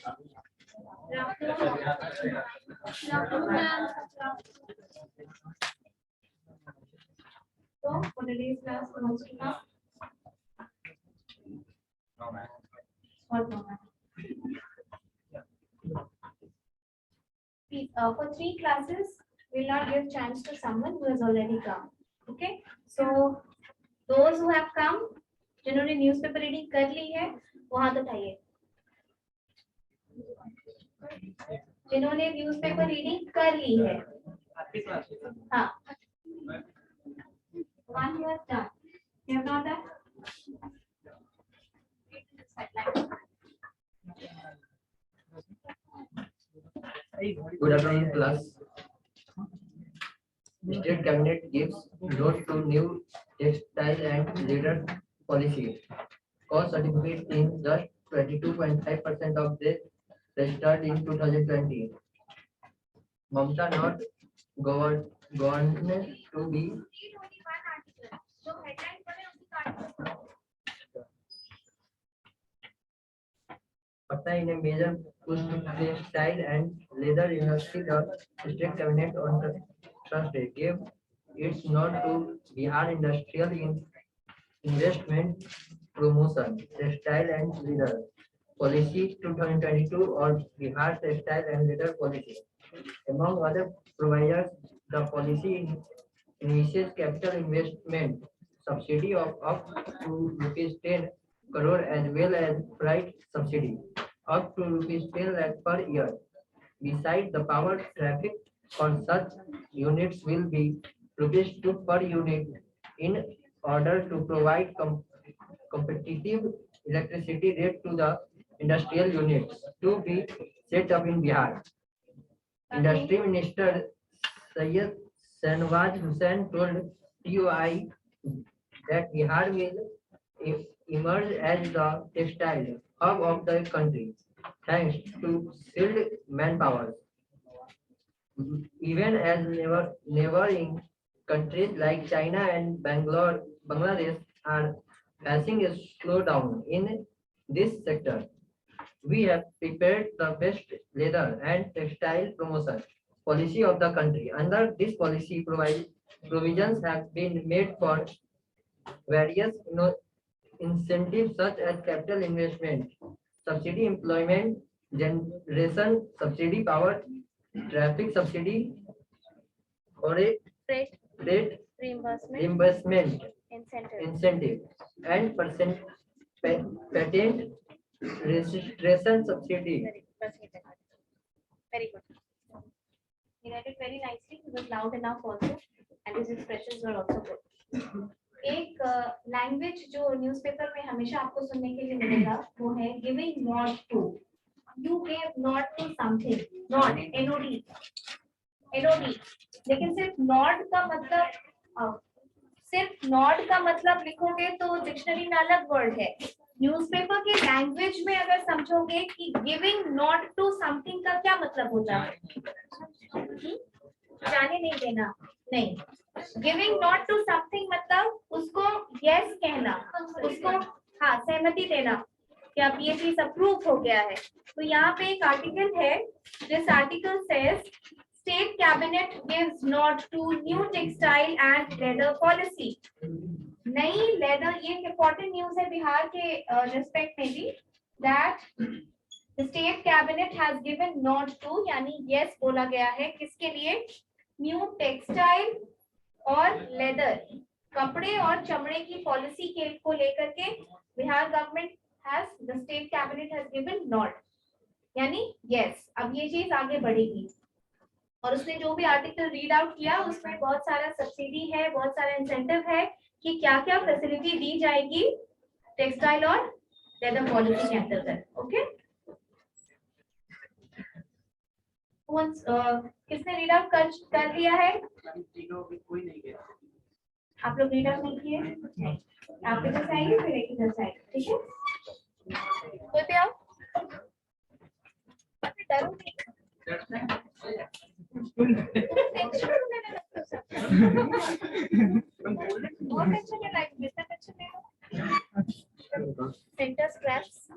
So for today's class, wants to come? No, ma'am. What no, ma'am? Please, for 3 classes, we'll not give chance to someone who has already come. Okay? So those who have come, जिन्होंने newspaper reading कर ली है, वो हाथ उठाइए. जिन्होंने newspaper reading कर ली है, हाँ. One who has done. You have not done? Good afternoon, class. State Cabinet gives note to new textile and leather policy. Cost certificate in just 22.5% of the registered in 2020. Mamta not government to be Patna in a major push to textile and leather industry. The state cabinet on Thursday gave its note to Bihar Industrial Investment Promotion Textile and Leather Policy 2022 or Bihar Textile and Leather Policy. Among other providers, the policy initiates capital investment subsidy of up to rupees 10 crore as well as freight subsidy up to rupees 10 lakh per year. Besides, the power traffic for such units will be rupees 2 per unit in order to provide competitive electricity rate to the industrial units to be set up in Bihar. Industry Minister Syed Shahnawaz Hussain told TUI that Bihar will emerge as the textile hub of the country thanks to skilled manpower. Even as neighboring countries like China and Bangladesh are facing a slowdown in this sector, we have prepared the best leather and textile promotion policy of the country. Under this policy, provisions have been made for various incentives such as capital investment, subsidy, employment generation subsidy, power traffic subsidy, or a rate reimbursement incentive, and patent registration subsidy. Very good. He read it very nicely. He was loud enough also, and his expressions were also good. एक language जो newspaper में हमेशा आपको सुनने के लिए मिलेगा वो है giving nod to. You give nod to something, nod N O D, लेकिन सिर्फ नॉट का मतलब, सिर्फ नॉट का मतलब लिखोगे तो डिक्शनरी में अलग वर्ड है. न्यूज़पेपर के लैंग्वेज में अगर समझोगे कि गिविंग नॉट टू समथिंग का क्या मतलब होता है, जाने नहीं देना, नहीं. गिविंग नॉट टू समथिंग मतलब उसको यस कहना, उसको हाँ सहमति देना कि अब ये चीज अप्रूव हो गया है. तो यहाँ पे एक आर्टिकल है, this article says state cabinet gives nod to new textile and leather policy. नई लेदर, ये इंपॉर्टेंट न्यूज है बिहार के रिस्पेक्ट में भी, that the state cabinet has given nod to, यानी यस बोला गया है किसके लिए, न्यू टेक्सटाइल और लेदर, कपड़े और चमड़े की पॉलिसी के को लेकर के Bihar government has, the state cabinet has given not, यानी यस. अब ये चीज आगे बढ़ेगी. और उसने जो भी आर्टिकल रीड आउट किया उसमें बहुत सारा सब्सिडी है, बहुत सारा इंसेंटिव है कि क्या क्या फैसिलिटी दी जाएगी टेक्सटाइल और लेदर पॉलिसी के अंतर्गत. ओके, किसने रीड आउट कर लिया है? कोई नहीं किया. आप लोग रीड आउट नहीं किए? आप इधर से आइए, फिर एक इधर से आइए. ठीक है, कोई भी आओ. डरो नहीं. और टेंशन नहीं, लाइक बिजनेस टेंशन ले लो. Centre scraps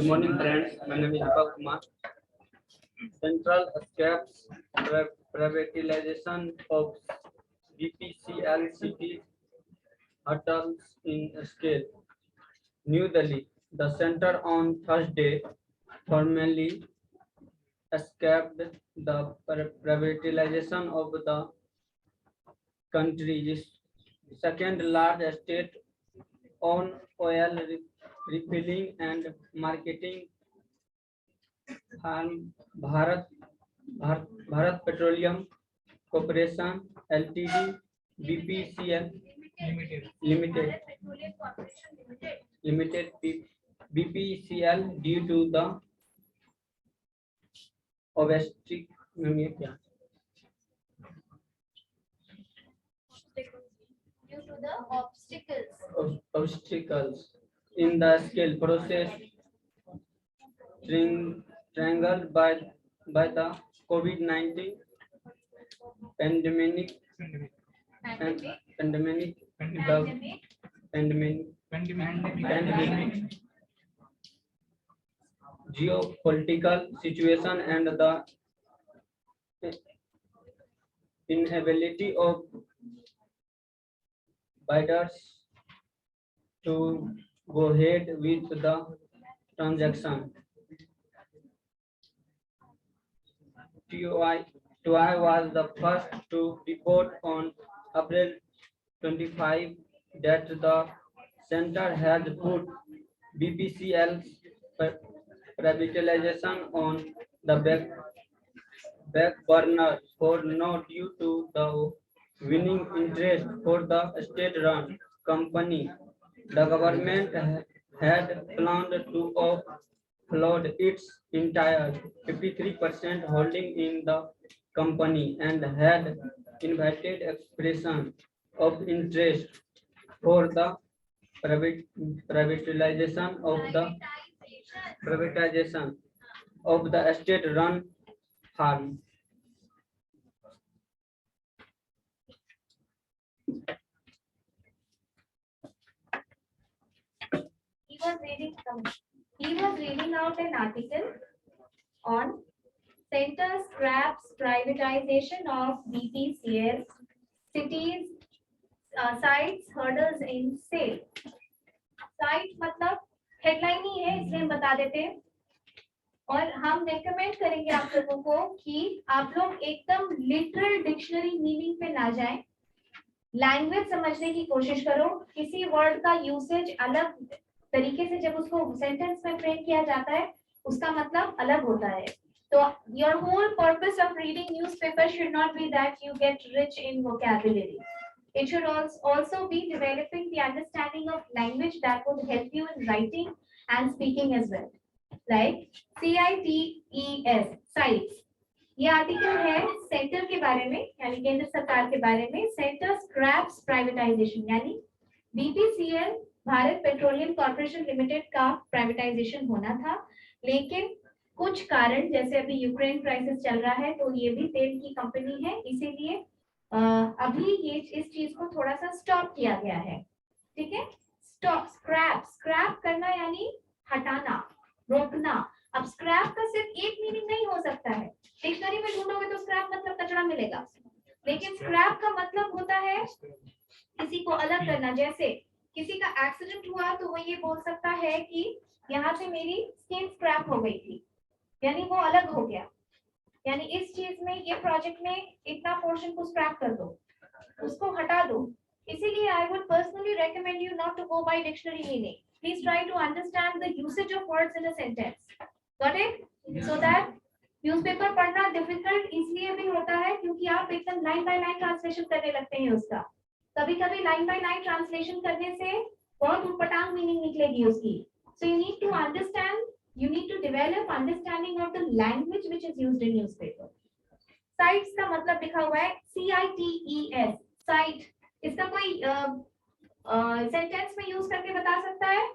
Good morning, friends. My name is Deepak Kumar. Central Scraps privatization of BPCL cities hurdles in scale. New Delhi. The center on Thursday formally escaped the privatization of the country's second largest state-owned oil refilling and marketing firm Bharat Petroleum Corporation Ltd BPCL Limited BPCL due to the obstetric Due to the obstacles in the scale process strangled by the COVID-19 pandemic and pandemic, geopolitical situation and the inability of bidders to go ahead with the transaction. TOI was the first to report on April 25 that the center had put BPCL's privatization on the back burner for now due to the winning interest for the state-run company. The government had planned to offload its entire 53% holding in the company and had invited expression of interest for the privatization of the state-run farm. He was reading out an article on center scraps privatization of BPCL cities sites hurdles in sale. Site मतलब headline ही है इसलिए हम बता देते हैं और हम recommend करेंगे आप लोगों को कि आप लोग एकदम लिटरल डिक्शनरी मीनिंग पे ना जाएं, लैंग्वेज समझने की कोशिश करो। किसी वर्ड का यूसेज अलग तरीके से जब उसको सेंटेंस में फ्रेम किया जाता है उसका मतलब अलग होता है। तो your whole purpose of reading newspaper should not be that you get rich in vocabulary. It should also be developing the understanding of language that would help you in writing and speaking as well. Like CITES, sites. ये article है centre के बारे में यानी केंद्र सरकार के बारे में, सेंटर स्क्रैप्स प्राइवेटाइजेशन यानी BPCL Bharat petroleum corporation limited का प्राइवेटाइजेशन होना था, लेकिन कुछ कारण जैसे अभी यूक्रेन क्राइसिस चल रहा है तो ये भी तेल की कंपनी है, इसीलिए अभी ये इस चीज को थोड़ा सा स्टॉप किया गया है। ठीक है, स्टॉप स्क्रैप करना यानी हटाना, रोकना। अब स्क्रैप का सिर्फ एक मीनिंग नहीं हो सकता है, डिक्शनरी में ढूंढोगे तो स्क्रैप मतलब कचरा मिलेगा, लेकिन स्क्रैप का मतलब होता है किसी को अलग करना। जैसे किसी का एक्सीडेंट हुआ तो वो ये बोल सकता है कि यहाँ से मेरी स्किन स्क्रैप हो गई थी, यानी वो अलग हो गया, यानी इस चीज में ये प्रोजेक्ट में इतना पोर्शन को स्क्रैप कर दो, उसको हटा दो। इसीलिए I would personally recommend you not to go by dictionary meaning, please try to understand the usage of words in a sentence, got it? So that newspaper पढ़ना डिफिकल्ट इसलिए भी होता है क्योंकि आप एकदम लाइन बाय लाइन ट्रांसलेशन करने लगते हैं उसका। कभी-कभी लाइन बाय लाइन ट्रांसलेशन करने से बहुत उटपटांग मीनिंग निकलेगी उसकी। So you need to understand, you need to develop understanding of the language which is used in newspaper. Sites का मतलब लिखा हुआ है CITES, site। इसका कोई सेंटेंस में यूज करके बता सकता है?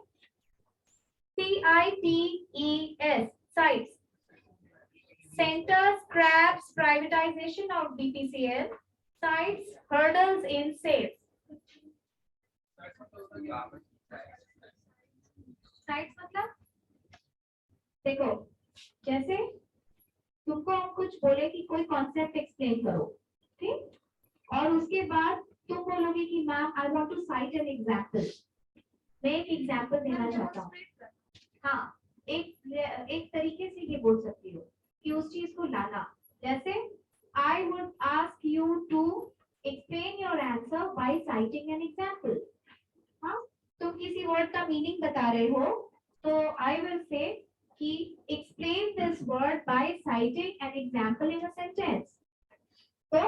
CITES, sites, center scraps privatization of BPCL, sites hurdles in sales. Sites मतलब देखो, जैसे तुमको हम कुछ बोले कि कोई कॉन्सेप्ट एक्सप्लेन करो, ठीक, और उसके बाद तुम बोलोगे कि ma'am I want to cite an example, मैं एक एग्जांपल देना चाहता हूँ। हाँ, एक तरीके से ये बोल सकती हो कि उस चीज को लाना, जैसे I would ask you to explain your answer by citing an example. हाँ, तुम किसी वर्ड का मीनिंग बता रहे हो तो आई विल से कि explain this word by citing an example in a sentence. तो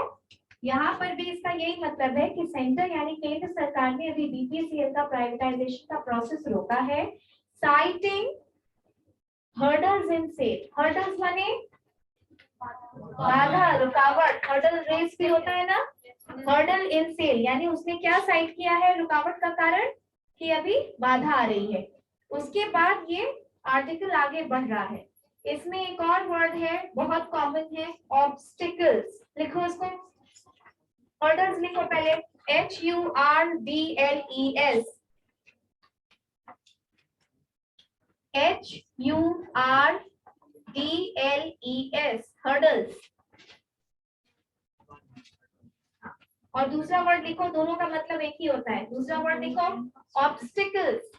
यहाँ पर भी इसका यही मतलब है कि सेंटर यानी केंद्र सरकार ने अभी बीपीसीएल का प्राइवेटाइजेशन का प्रोसेस रोका है। Citing hurdles in cell, hurdles माने बाधा, रुकावट, हर्डल रेस भी होता है ना, हर्डल इन सेल यानी उसने क्या साइट किया है रुकावट का कारण कि अभी बाधा आ रही है। उसके बाद ये आर्टिकल आगे बढ़ रहा है। इसमें एक और वर्ड है बहुत कॉमन है, ऑब्स्टिकल्स। लिखो उसको, हर्डल्स लिखो पहले, HURDLES, HURDLES, हर्डल्स। और दूसरा वर्ड लिखो, दोनों का मतलब एक ही होता है। दूसरा वर्ड लिखो obstacles,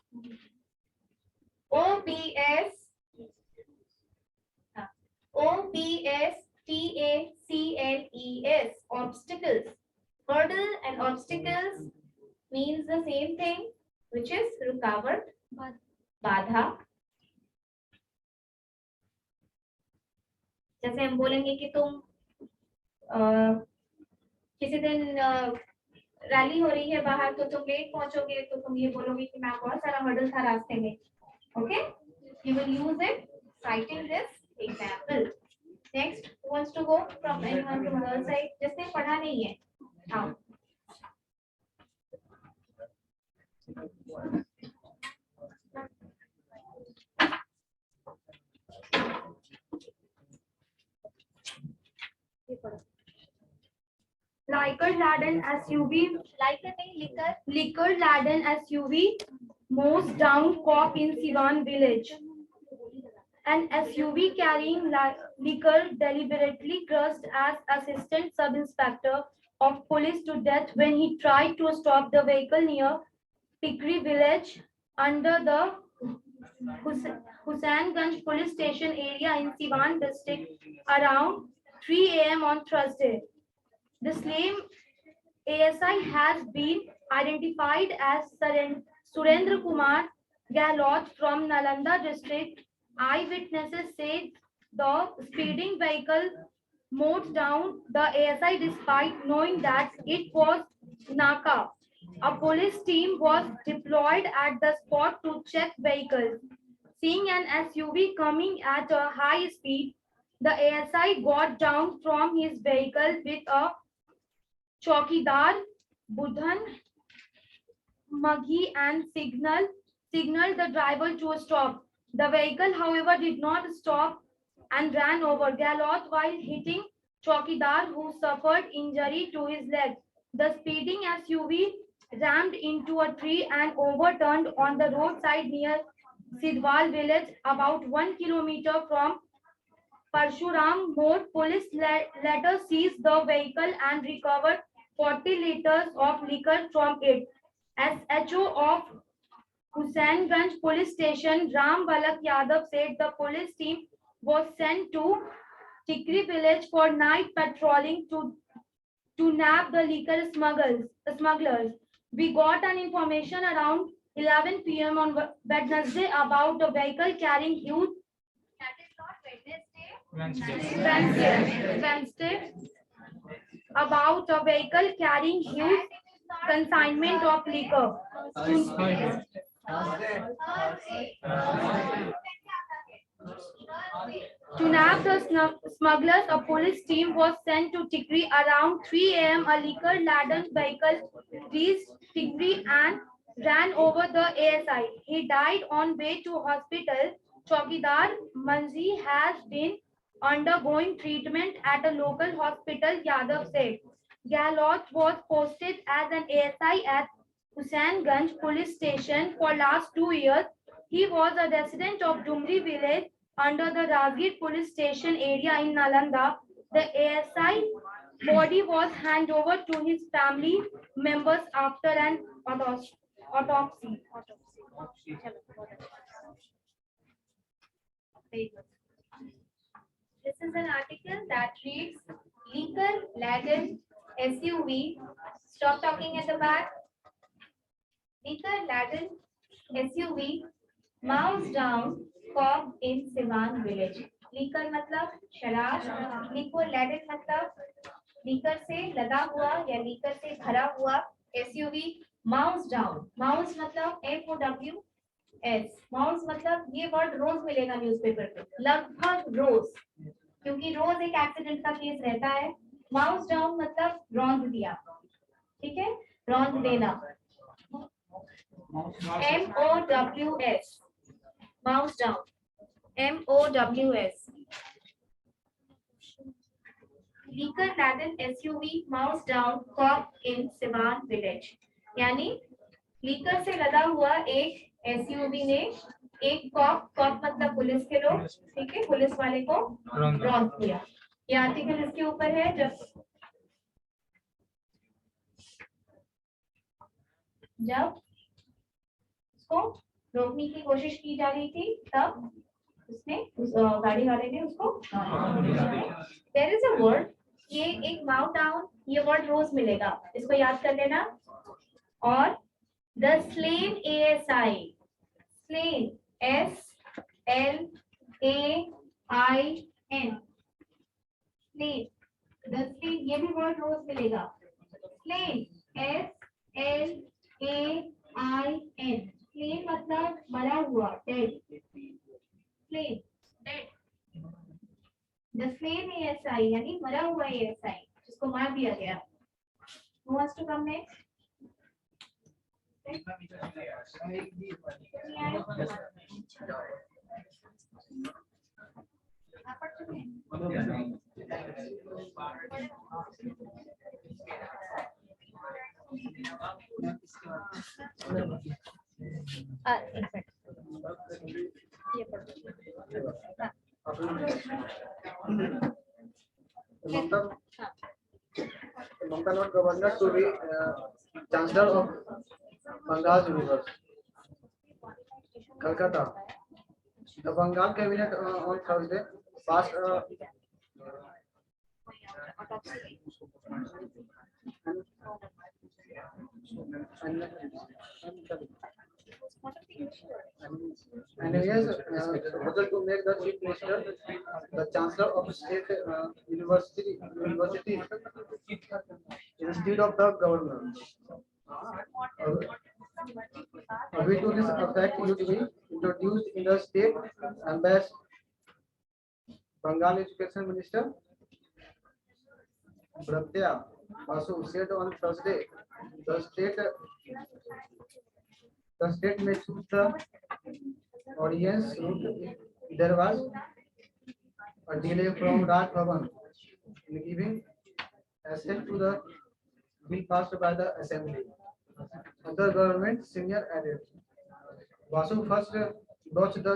OBSTACLES, obstacles. Hurdle and obstacles means the same thing, which is रुकावट, बाधा। जैसे हम बोलेंगे कि तुम किसी दिन रैली हो रही है बाहर तो तुम लेट पहुंचोगे, तो तुम ये बोलोगे कि मैं बहुत सारा हर्डल था रास्ते में। Okay, you will use it citing this example. Next, who wants to go from anyone from girl side? जिसने पढ़ा नहीं है, आओ। Liquor-laden SUV, liquor-laden SUV mows down cop in Siwan village. An SUV carrying liquor deliberately crushed as assistant sub-inspector of police to death when he tried to stop the vehicle near Tikri village under the Husainganj police station area in Siwan district around 3 a.m. on Thursday. The slain ASI has been identified as Surendra Kumar Gahlot from Nalanda district. Eyewitnesses said the speeding vehicle mowed down the ASI despite knowing that it was Naka. A police team was deployed at the spot to check vehicles. Seeing an SUV coming at a high speed, the ASI got down from his vehicle with a Chowkidar, Budhan, Maghi and signaled the driver to stop. The vehicle, however, did not stop and ran over Gahlot while hitting Chowkidar, who suffered injury to his leg. The speeding SUV rammed into a tree and overturned on the roadside near Sidwal village, about 1 kilometer from Parshuram Mode. Police later seized the vehicle and recovered 40 liters of liquor from it. SHO of Husainganj police station, Ram Balak Yadav, said the police team was sent to Tikri village for night patrolling to nab the liquor smugglers. We got an information around 11 p.m. on Wednesday about a vehicle carrying huge. That is not Wednesday. About a vehicle carrying huge consignment of liquor. To nab the smugglers, a police team was sent to Tikri around 3 a.m. A liquor-laden vehicle reached Tikri and ran over the ASI. He died on way to hospital. Chowkidar Manzi has been undergoing treatment at a local hospital, Yadav said. Gahlot was posted as an ASI at Husainganj police station for last 2 years. He was a resident of Dumri village under the Rajgir police station area in Nalanda. The ASI body was handed over to his family members after an autopsy. Very good. This is an article that reads liquor laden SUV. Stop talking at the back. Liquor laden SUV mows down cop in Siwan village. Liquor मतलब शराब, liquor laden मतलब liquor से लदा हुआ या liquor से भरा हुआ, SUV mows down. Mows मतलब MOWS. Mows मतलब ये वर्ड रोज मिलेगा न्यूज़पेपर पे, लगभग रोज, क्योंकि रोज एक एक्सीडेंट का केस रहता है. माउस डाउन मतलब रौंद दिया, ठीक है, रौंद देना. MOWS, mouse down, MOWS. Liquor laden SUV mows down cop in Siwan village. यानी लीकर से लदा हुआ एक SUV ने एक कॉप मतलब पुलिस के लोग, ठीक है, पुलिस वाले को रौंद दिया. ये आर्टिकल इसके ऊपर है. जब उसको रोकने की कोशिश की जा रही थी तब उसने गाड़ी वाले ने उसको देयर इज अ वर्ड, ये एक माउथ डाउन, ये वर्ड रोज मिलेगा, इसको याद कर लेना. और the slain ASI, slain SLAIN, slain, the slain, ये भी वर्ड रोज मिलेगा. स्लेन SLAIN, स्लेन मतलब मरा हुआ, dead. Slain dead. The slain ASI यानी मरा हुआ ASI, जिसको मार दिया गया. Who wants to come next? आप पढ़ चुके हैं? एक मिनट, ये पढ़ो. Mamta not governor to be chancellor of Bengal University, Calcutta. The Bengal cabinet on Thursday passed and he has proposal to make the chief minister the chancellor of state university instead of the governor. A way to this effect would be introduced in the state embassy. Bengal Education Minister Pratya Basu said on Thursday the state may choose the audience route if there was a delay from Raj Bhavan in giving assent to the bill passed by the assembly. Other government senior added. Basu first broached the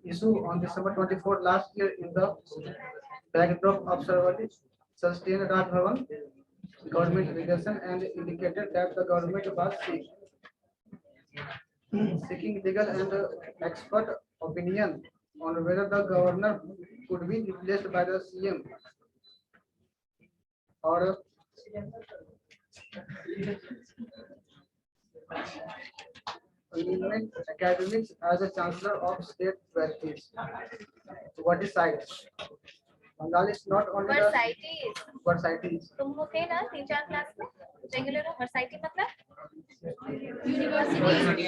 issue on December 24 last year in the backdrop of severely sustained Raj Bhavan government litigation and indicated that the government was seeking legal and expert opinion on whether the governor could be replaced by the CM or eliminate academics as a chancellor of state trustees. What is site? Bengal is not only the Versailles. तुम हो थे ना 3-4 class में regular हो. वर्साइटी मतलब university.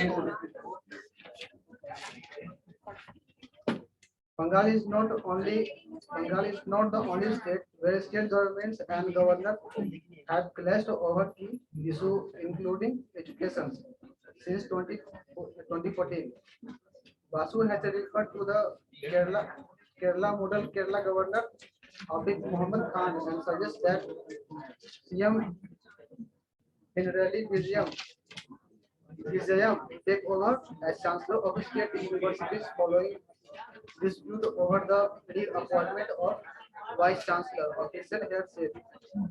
Bengal is not the only state where state governments and governors have clashed over key issues, including education, since 2014. Basu has referred to the Kerala model Kerala governor Abid Mohammed Khan and suggests that CM Pinarelli Vijayam take over as chancellor of state universities following dispute over the reappointment of Vice Chancellor. Official here said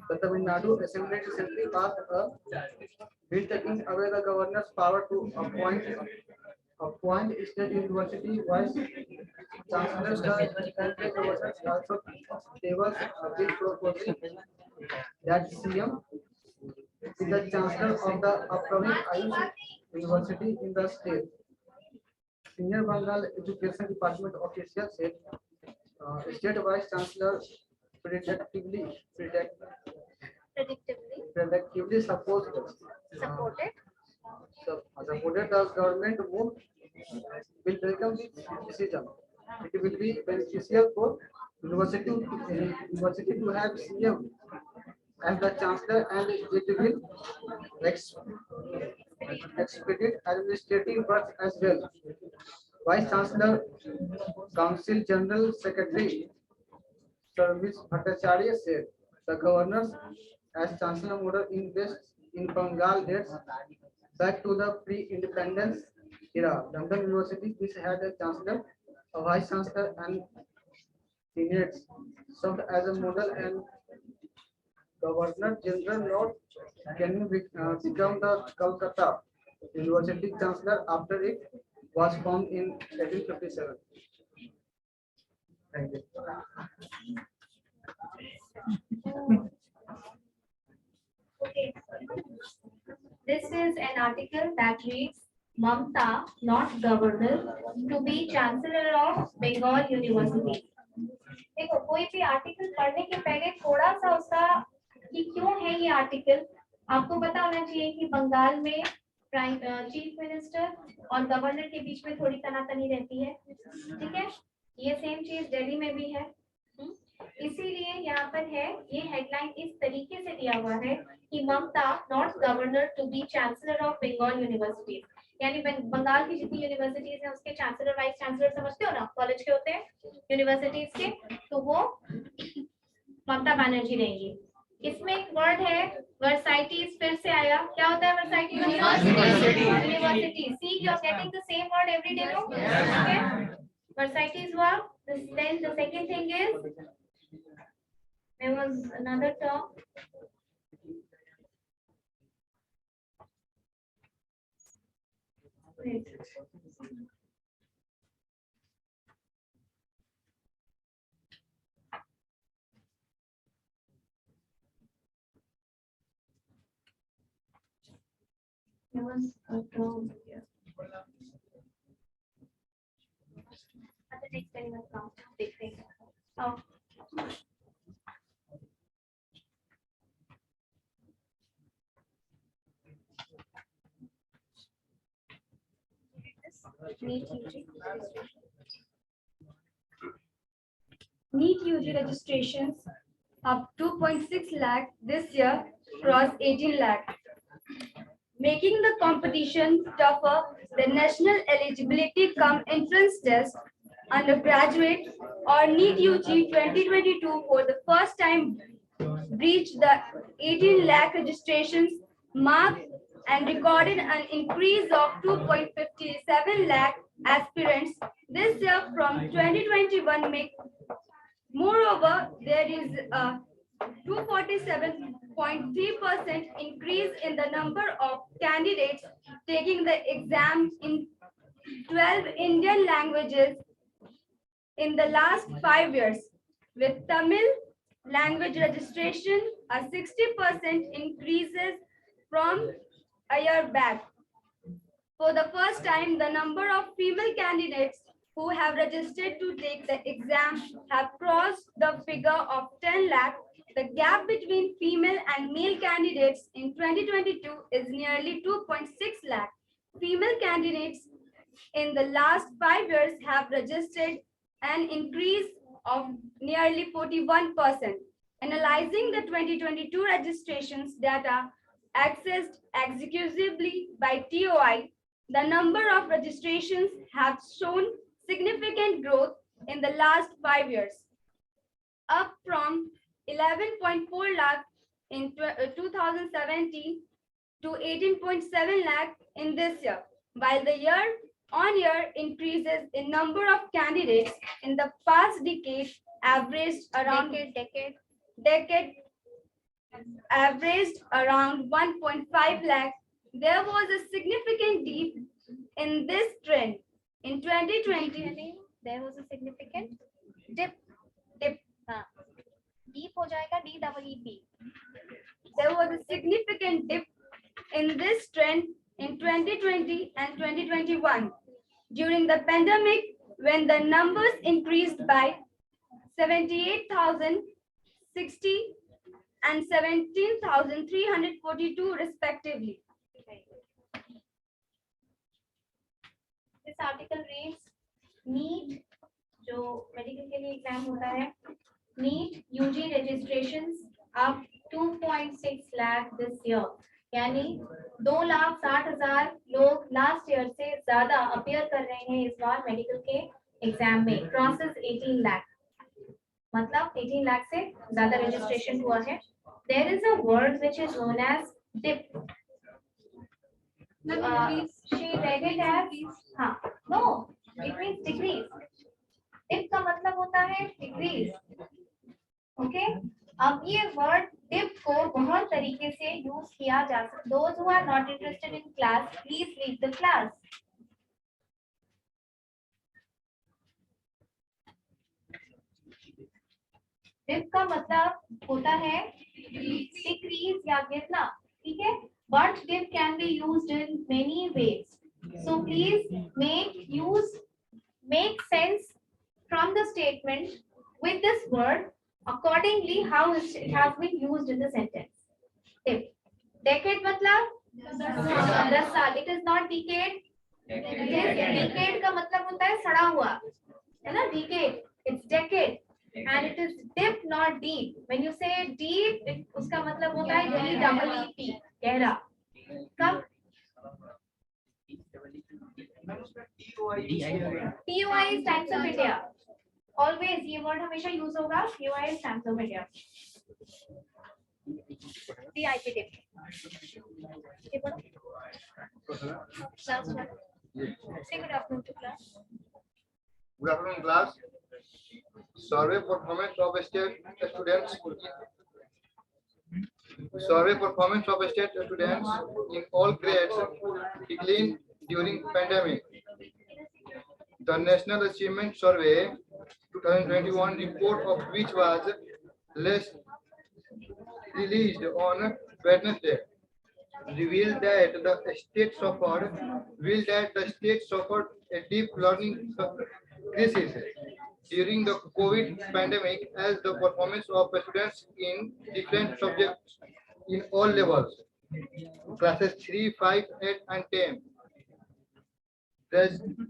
the Tamil Nadu Assembly recently passed a bill taking away the governor's power to appoint state university vice chancellors. The country governor also tables a bill proposing that CM is the chancellor of the upcoming Ayush University in the state. Senior Bengal Education Department official said state vice chancellor predictably supported the government move will welcome this decision. It will be beneficial for university to have CM as the chancellor, and it will expedite administrative work as well. Vice Chancellor, Council General Secretary Service Bhattacharya said the governors as Chancellor model in Bengal dates back to the pre-independence era. London University which had a Chancellor, a Vice Chancellor, and Senates served as a model, and Governor General Lord Canning become the Calcutta University Chancellor after it was formed in 1857. Thank you. Okay. This is an article that reads Mamta, not governor, to be Chancellor of Bengal University. देखो कोई भी article पढ़ने के पहले थोड़ा सा उसका कि क्यों है ये आर्टिकल आपको पता होना चाहिए कि बंगाल में चीफ मिनिस्टर और गवर्नर के बीच में थोड़ी तनातनी रहती है, ठीक है। ये सेम चीज दिल्ली में भी है, इसीलिए यहाँ पर है ये हेडलाइन इस तरीके से दिया हुआ है कि Mamata not governor to be chancellor of Bengal university, यानी बंगाल की जितनी यूनिवर्सिटीज हैं उसके चांसलर वाइस चांसलर समझते हो ना, कॉलेज के होते हैं यूनिवर्सिटीज के, तो वो ममता बनर्जी रहेंगी। इसमें एक वर्ड है वर्साइटीज, फिर से आया, क्या होता है varsities? University. See you are getting the same word every day no, okay. Varsities हुआ, then the second thing is there was another term, wait. There was a term here. अच्छा next time मैं काम देखते हैं। Oh. NEET UG registrations up 2.6 lakh this year, cross 18 lakh. Making the competition tougher, the National Eligibility Cum Entrance Test undergraduate or NEET UG 2022 for the first time breached the 18 lakh registrations mark and recorded an increase of 2.57 lakh aspirants this year from 2021. Moreover, there is a 247.3% increase in the number of candidates taking the exam in 12 Indian languages in the last 5 years, with Tamil language registration a 60% increases from a year back. For the first time, the number of female candidates who have registered to take the exam have crossed the figure of 10 lakh. The gap between female and male candidates in 2022 is nearly 2.6 lakh. Female candidates in the last 5 years have registered an increase of nearly 41%. Analyzing the 2022 registrations data accessed exclusively by TOI, the number of registrations have shown significant growth in the last 5 years, up from 11.4 lakh in 2017 to 18.7 lakh in this year, while the year On-year increases in number of candidates in the past decade averaged around decade averaged around 1.5 lakh. There was a significant dip in this trend in 2020. There was a significant Dip. हाँ deep हो जाएगा DEEP. There was a significant dip in this trend in 2020 and 2021 during the pandemic, when the numbers increased by 78,060 and 17,342 respectively. This article reads NEET जो medical के लिए exam होता है NEET UG registrations up 2.6 lakh this year, यानी 2,60,000 लोग last year से ज्यादा appear कर रहे हैं इस बार मेडिकल के एग्जाम में, क्रॉसेस 18 लाख, मतलब 18 लाख से ज्यादा रजिस्ट्रेशन हुआ है. There is a word which is known as dip. She read it as हाँ no it means decrease. dip का मतलब होता है decrease. Okay? अब ये वर्ड dip को बहुत तरीके से यूज किया जा सकता है. Those who are not interested in class, please leave the class. dip का मतलब होता है decrease या गिरना, ठीक है? But dip can be used in many ways. So please make sense from the statement with this word accordingly how it has been used in the sentence. Dip. Decade मतलब 10 साल. It is not decade. Decade का मतलब होता है सड़ा हुआ, है ना? Decade. It's decade. And it is dip, not deep. When you say deep, उसका मतलब होता है DEEP, गहरा. कब? TOI is Times of India. Always ये word हमेशा use होगा. TOI is Times of India. DIP dip. ये पढ़ो. Class 1. Say good afternoon to class. Good afternoon, class. Survey performance of state students. Survey performance of state students in all grades declined during pandemic. The National Achievement Survey 2021 report, of which was released on Wednesday, revealed that the state suffered a deep learning crisis during the COVID pandemic, as the performance of students in different subjects in all levels, classes 3, 5, 8, and 10,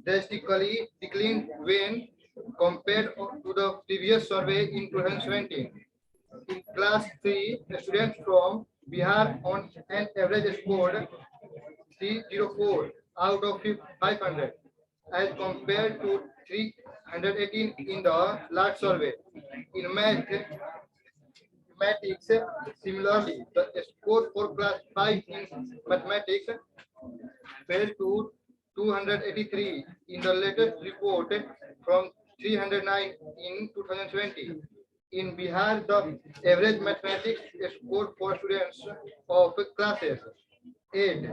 drastically declined when compared to the previous survey in 2017. In class 3, students from Bihar on an average scored 304 out of 500, as compared to 318 in the last survey. In mathematics, similarly, the score for class 5 in mathematics fell to 283 in the latest report from 309 in 2020. In Bihar, the average mathematics score for students of classes 8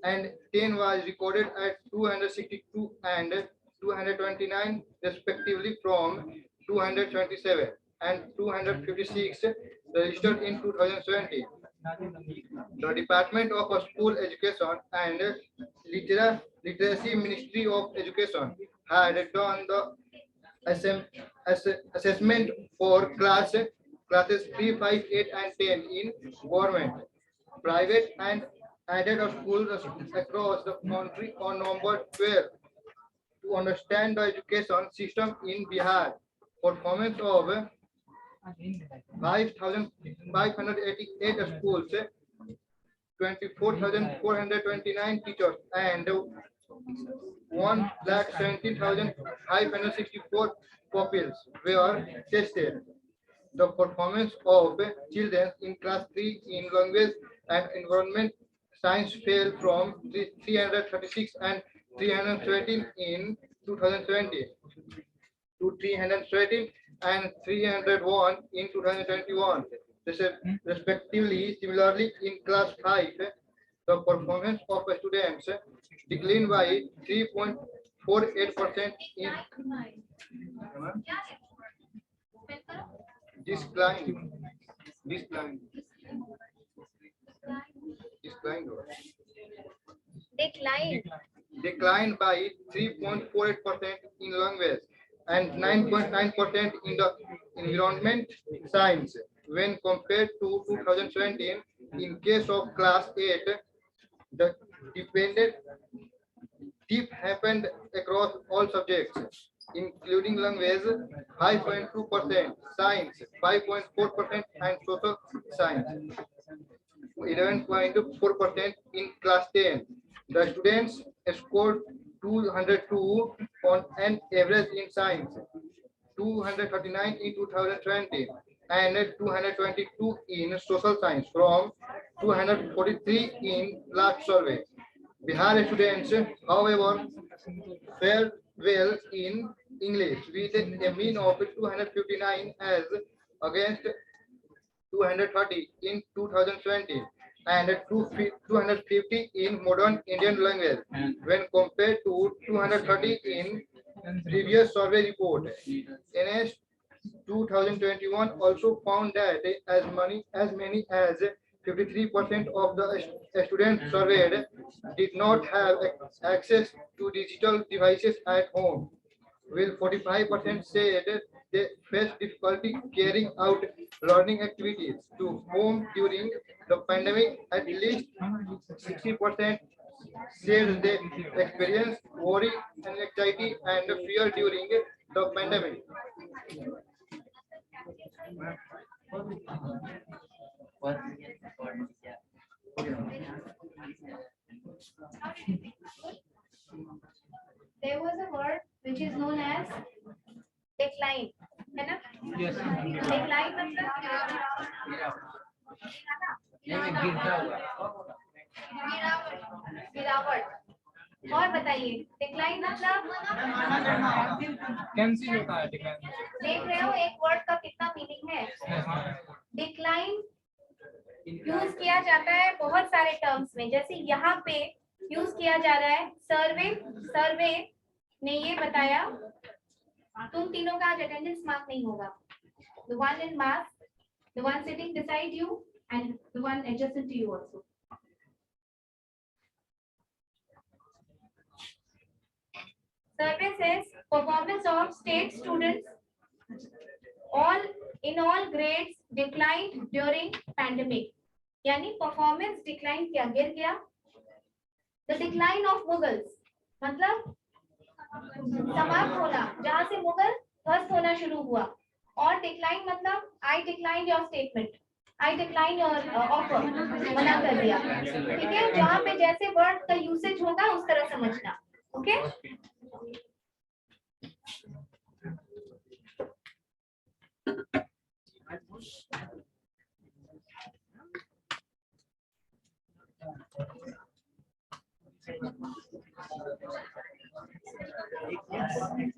and 10 was recorded at 262 and 229 respectively from 227 and 256 registered in 2020. The Department of School Education and Literacy Ministry of Education had done the assessment for classes 3, 5, 8, and 10 in government, private, and aided schools across the country on November 12 to understand the education system in Bihar. Performance of 5,588 schools, 24,429 teachers, and 1,17,564 pupils were tested. The performance of children in class 3 in language and environment science fell from 336 and 313 in 2020 to 313 and 301 in 2021, respectively. Similarly, in class 5, the performance of students declined by 3.48% in declined declined by 3.48% in language and 9.9% in the environment science when compared to 2017. In case of class 8, the dependent dip happened across all subjects, including language 5.2%, science 5.4%, and social science 11.4%. In class 10, the students scored 202 on an average in science, 239 in 2020, and 222 in social science from 243 in last survey. Bihar students, however, fared well in English with a mean of 259 as against 230 in 2020 and 250 in modern Indian language when compared to 230 in previous survey report. NS 2021 also found that as many as 53% of the students surveyed did not have access to digital devices at home, while 45% said they faced difficulty carrying out learning activities to home during the pandemic. At least 60% said they experienced worry and anxiety and fear during the pandemic. There was a word which is known as decline, है ना? Decline मतलब गिरावट। और बताइए decline मतलब cancel होता है decline. देख रहे हो एक वर्ड का कितना मीनिंग है। डिक्लाइन यूज किया जाता है बहुत सारे टर्म्स में, जैसे यहाँ पे यूज किया जा रहा है सर्वे ने ये बताया तुम तीनों का आज अटेंडेंस मार्क नहीं होगा। The one in mass, the one sitting beside you, and the one adjacent to you also. Survey says performance of state students in all grades declined during pandemic. यानी performance decline किया, गिर गया। The decline of Mughals मतलब समाप्त होना, जहां से मुगल ध्वस्त होना शुरू हुआ। और डिक्लाइन मतलब आई decline your statement, I decline your offer, मना कर दिया। ठीक है, जहां पे जैसे वर्ड का यूसेज होगा उस तरह समझना। ओके एक